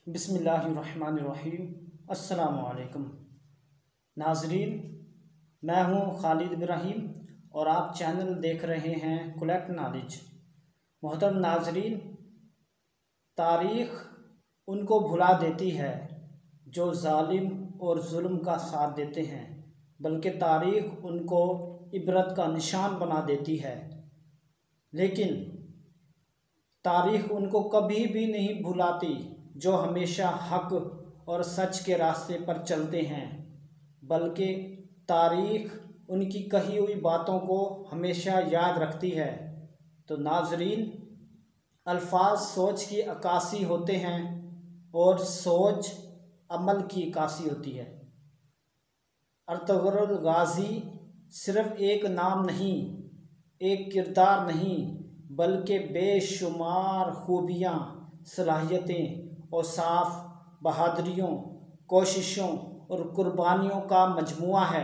बिस्मिल्लाहिर्रहमानिर्रहीम। अस्सलामु अलैकुम नाजरीन, मैं हूँ खालिद इब्राहिम और आप चैनल देख रहे हैं कलेक्ट नॉलेज। मोहतरम नाजरीन, तारीख़ उनको भुला देती है जो जालिम और जुल्म का साथ देते हैं, बल्कि तारीख़ उनको इबरत का निशान बना देती है। लेकिन तारीख़ उनको कभी भी नहीं भुलाती जो हमेशा हक और सच के रास्ते पर चलते हैं, बल्कि तारीख़ उनकी कही हुई बातों को हमेशा याद रखती है। तो नाजरीन, अल्फाज सोच की अक्कासी होते हैं और सोच अमल की अक्कासी होती है। अर्तुग़रुल गाज़ी सिर्फ़ एक नाम नहीं, एक किरदार नहीं, बल्कि बेशुमार खूबियाँ, सलाहियतें और साफ बहादुरियों, कोशिशों और कुर्बानियों का मजमुआ है।